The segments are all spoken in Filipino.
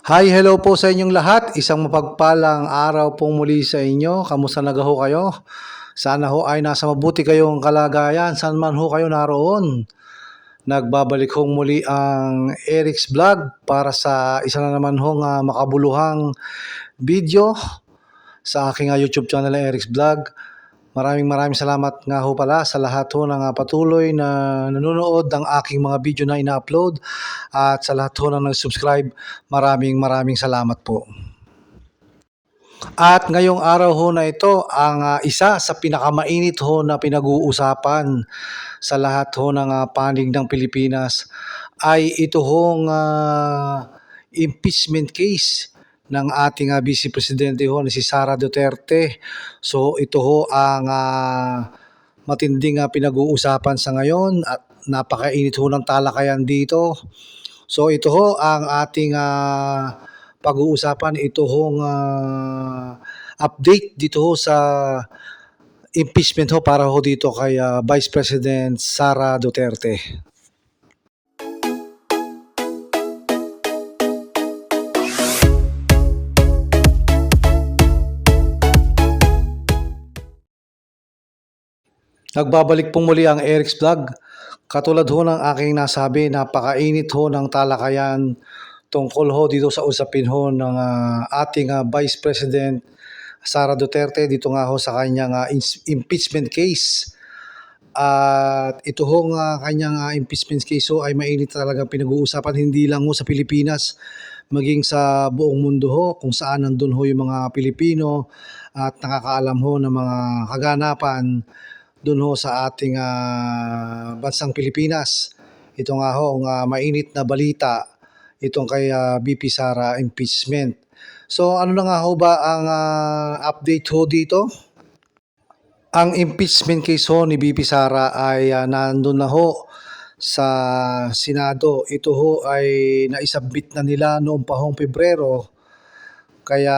Hi, hello po sa inyong lahat. Isang mapagpalang araw pong muli sa inyo. Kamusta na ho kayo? Sana ho ay nasa mabuti kayong kalagayan. Saan man ho kayo naroon. Nagbabalik hong muli ang Eric's Vlog para sa isa na naman hong makabuluhang video sa aking YouTube channel na Eric's Vlog. Maraming salamat nga ho pala sa lahat ho ng patuloy na nanonood ng aking mga video na ina-upload at sa lahat ho ng nag-subscribe. Maraming salamat po. At ngayong araw ho na ito, ang isa sa pinakamainit ho na pinag-uusapan sa lahat ho ng panig ng Pilipinas ay ito hong impeachment case ng ating Vice Presidente ho na si Sara Duterte. So ito ho ang matinding pinag-uusapan sa ngayon at napakainit ho ng talakayan dito. So ito ho ang ating pag-uusapan, ito hong update dito ho sa impeachment ho para ho dito kay Vice President Sara Duterte. Nagbabalik pong muli ang Eric's Vlog. Katulad ho ng aking nasabi, napakainit ho ng talakayan tungkol ho dito sa usapin ho ng ating Vice President Sara Duterte dito nga ho sa kanyang impeachment case. At ito hong kanyang impeachment case ho ay mainit talaga pinag-uusapan, hindi lang ho sa Pilipinas, maging sa buong mundo ho, kung saan nandun ho yung mga Pilipino at nakakaalam ho ng mga kaganapan dun ho sa ating bansang Pilipinas. Ito nga ho ang mainit na balita, itong kay VP Sara impeachment. So ano na nga ho ba ang update ho dito? Ang impeachment case ho ni VP Sara ay nandun na ho sa Senado. Ito ho ay naisubmit na nila noong pa hong Pebrero. Kaya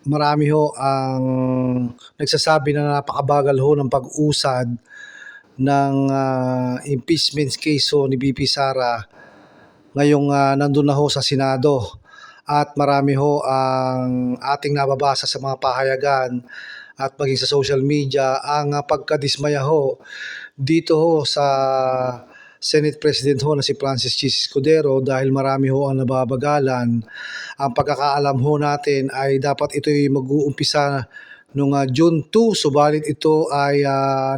marami ho ang nagsasabi na napakabagal ho ng pag-usad ng impeachment case ho ni VP Sara ngayong nandun na ho sa Senado. At marami ho ang ating nababasa sa mga pahayagan at maging sa social media ang pagkadismaya ho dito ho sa Senate President ho na si Francis Chis Escudero dahil marami ho ang nababagalan. Ang pagkakaalam ho natin ay dapat ito'y mag-uumpisa noong June 2, subalit ito ay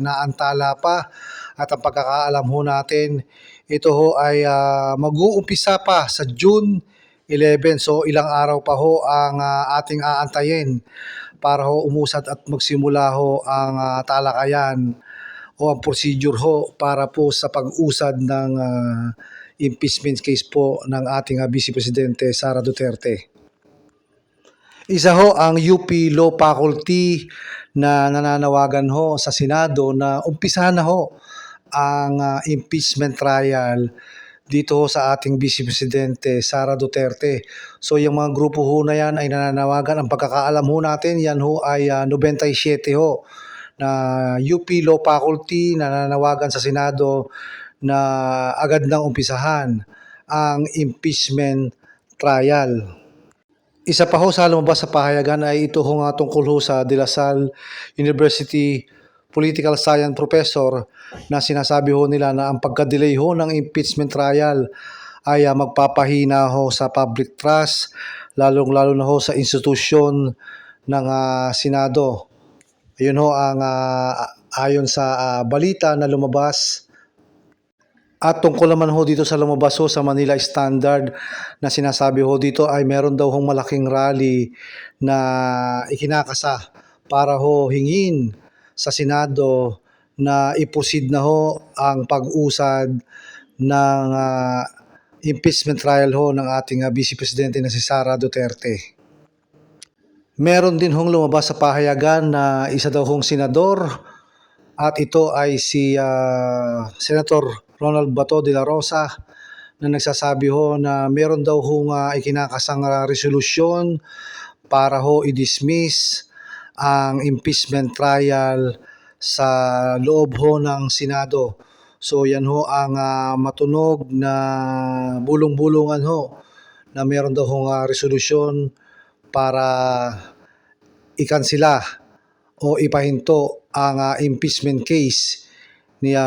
naantala pa. At ang pagkakaalam ho natin, ito ho ay mag-uumpisa pa sa June 11. So ilang araw pa ho ang ating aantayin para ho umusad at magsimula ho ang talakayan o ang procedure ho para po sa pag-usad ng impeachment case po ng ating Vice Presidente Sara Duterte. Isa ho ang UP Law Faculty na nananawagan ho sa Senado na umpisahan na ho ang impeachment trial dito ho sa ating Vice Presidente Sara Duterte. So yung mga grupo ho na yan ay nananawagan. Ang pagkakaalam ho natin, yan ho ay 97 ho na UP Law Faculty na nananawagan sa Senado na agad nang umpisahan ang impeachment trial. Isa pa ho sa lumabas sa pahayagan ay ito ho nga tungkol ho sa De La Salle University Political Science Professor na sinasabi ho nila na ang pagka-delay ho ng impeachment trial ay magpapahina ho sa public trust, lalong-lalo na ho sa institusyon ng Senado. Ayun ho ang ayon sa balita na lumabas. At tungkol naman ho dito sa lumabas ho sa Manila Standard na sinasabi ho dito ay meron daw hong malaking rally na ikinakasa para ho hingin sa Senado na i-proceed na ho ang pag-usad ng impeachment trial ho ng ating Vice Presidente na si Sara Duterte. Meron din hong lumabas sa pahayagan na isa daw hong senador at ito ay si Senator Ronald Bato de la Rosa na nagsasabi ho na meron daw hong ikinakasang resolusyon para ho i-dismiss ang impeachment trial sa loob ho ng Senado. So yan ho ang matunog na bulong-bulungan ho na meron daw hong resolusyon para ikansila o ipahinto ang impeachment case ni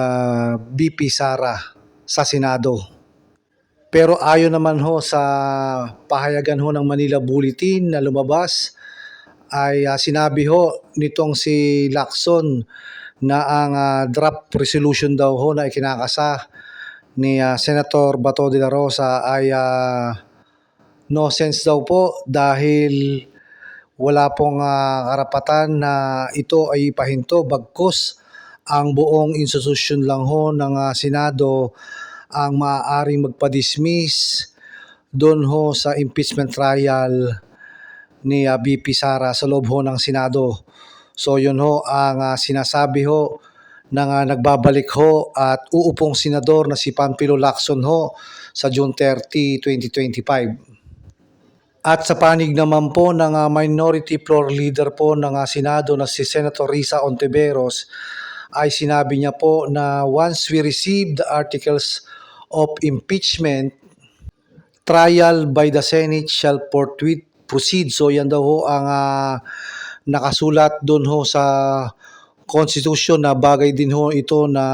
BP Sara sa Senado. Pero ayon naman ho sa pahayagan ho ng Manila Bulletin na lumabas, ay sinabi ho nitong si Lacson na ang draft resolution daw ho na ikinakasa ni Senator Bato de la Rosa ay no sense daw po dahil wala pong karapatan na ito ay ipahinto bagkus ang buong institusyon lang ho ng Senado ang maaaring magpa-dismiss doon ho sa impeachment trial ni BP Sara sa loob ho ng Senado. So yun ho ang sinasabi ho ng nagbabalik ho at uupong senador na si Panfilo Lacson ho sa June 30, 2025. At sa panig naman po ng Minority Floor Leader po ng Senado na si Senator Risa Ontiveros ay sinabi niya po na once we receive the articles of impeachment, trial by the Senate shall forthwith proceed. So yan daw ho ang nakasulat doon ho sa Constitution na bagay din ho ito na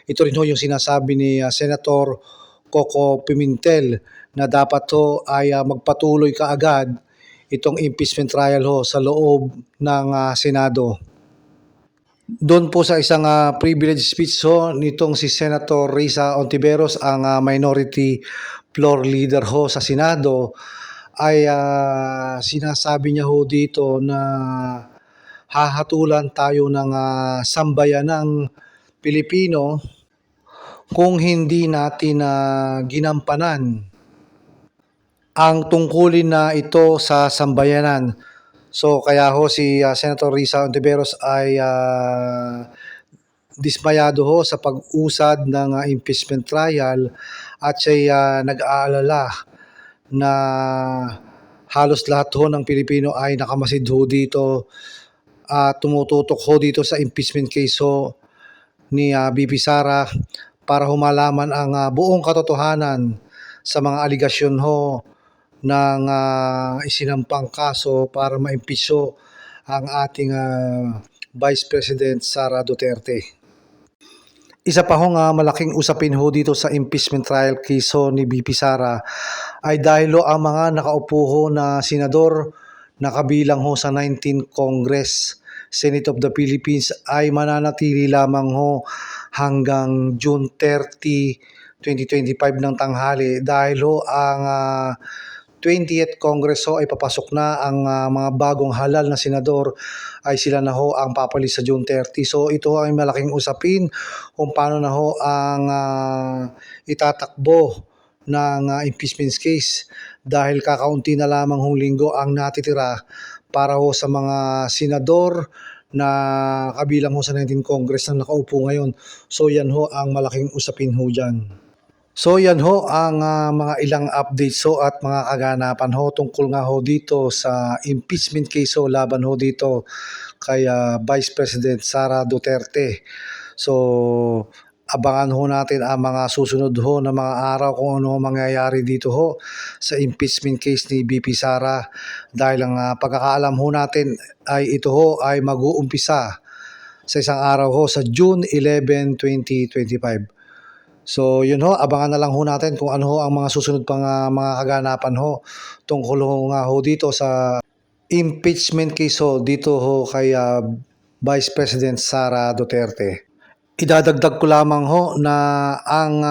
ito rin ho yung sinasabi ni Senator Coco Pimentel na dapat ho ay magpatuloy kaagad itong impeachment trial ho sa loob ng Senado. Doon po sa isang privilege speech ho nitong si Senator Risa Ontiveros, ang minority floor leader ho sa Senado, ay sinasabi niya ho dito na hahatulan tayo ng sambayanang Pilipino kung hindi natin ginampanan ang tungkulin na ito sa sambayanan. So kaya ho si Senator Risa Ontiveros ay dismayado ho sa pag-usad ng impeachment trial at siya nag-aalala na halos lahat ho ng Pilipino ay nakamasid ho dito at tumututok ho dito sa impeachment case ho ni BP Sara para humalaman ang buong katotohanan sa mga aligasyon ho ng isinampang kaso para ma-impeach ho ang ating Vice President Sara Duterte. Isa pa hong malaking usapin ho dito sa impeachment trial case ho ni BP Sara ay dahil ho ang mga nakaupo ho na senador na kabilang ho sa 19th Congress Senate of the Philippines ay mananatili lamang ho hanggang June 30, 2025 ng tanghali dahil ho ang 20th Congress ho ay papasok na ang mga bagong halal na senador ay sila na ho ang papalis sa June 30. So ito ay malaking usapin kung paano na ho ang itatakbo ng impeachment case dahil kakaunti na lamang hong linggo ang natitira para ho sa mga senador na kabilang ho sa 19th Congress na nakaupo ngayon. So yan ho ang malaking usapin ho dyan. So yan ho ang mga ilang updates ho at mga kaganapan ho tungkol nga ho dito sa impeachment case ho laban ho dito kay Vice President Sara Duterte. So abangan ho natin ang mga susunod ho na mga araw kung ano mangyayari dito ho sa impeachment case ni BP Sara dahil ang pagkakaalam ho natin ay ito ho ay mag-uumpisa sa isang araw ho sa June 11, 2025. So yun ho, abangan na lang ho natin kung ano ho ang mga susunod pang mga kaganapan ho tungkol ho nga ho dito sa impeachment case ho dito ho kay Vice President Sara Duterte. Idadagdag ko lamang ho na ang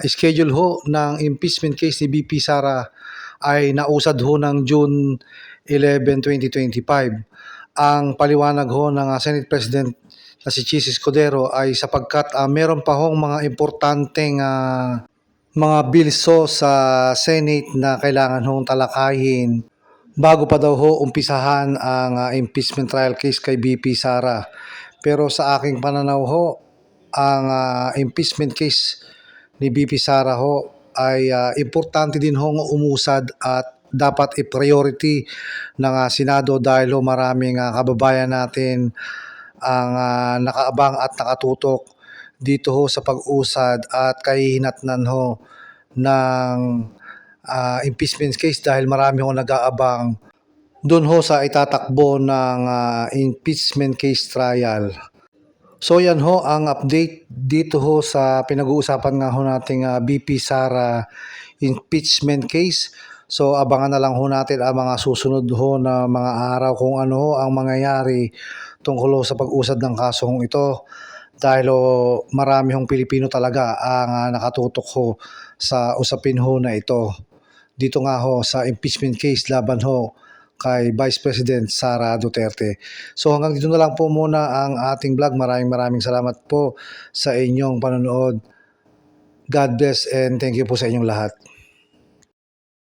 schedule ho ng impeachment case ni BP Sara ay nausad ho ng June 11, 2025. Ang paliwanag ho ng Senate President na si Chis Escudero ay sapagkat meron pa hong mga importanteng mga bills ho sa Senate na kailangan hong talakayin bago pa daw ho umpisahan ang impeachment trial case kay BP Sara. Pero sa aking pananaw ho, ang impeachment case ni BP Sara ho ay importante din hong umusad at dapat i-priority ng Senado dahil ho maraming kababayan natin ang nakaabang at nakatutok dito ho sa pag-usad at kahihinatnan ho ng impeachment case dahil marami hong nag-aabang doon ho sa itatakbo ng impeachment case trial. So yan ho ang update dito ho sa pinag-uusapan nga ho nating BP Sara impeachment case. So abangan na lang ho natin ang mga susunod ho na mga araw kung ano ho ang mangyayari tungkol ho sa pag-usad ng kasong ito. Dahil marami hong Pilipino talaga ang nakatutok ho sa usapin ho na ito. Dito nga ho sa impeachment case laban ho kay Vice President Sara Duterte. So hanggang dito na lang po muna ang ating vlog. Maraming salamat po sa inyong panonood. God bless and thank you po sa inyong lahat.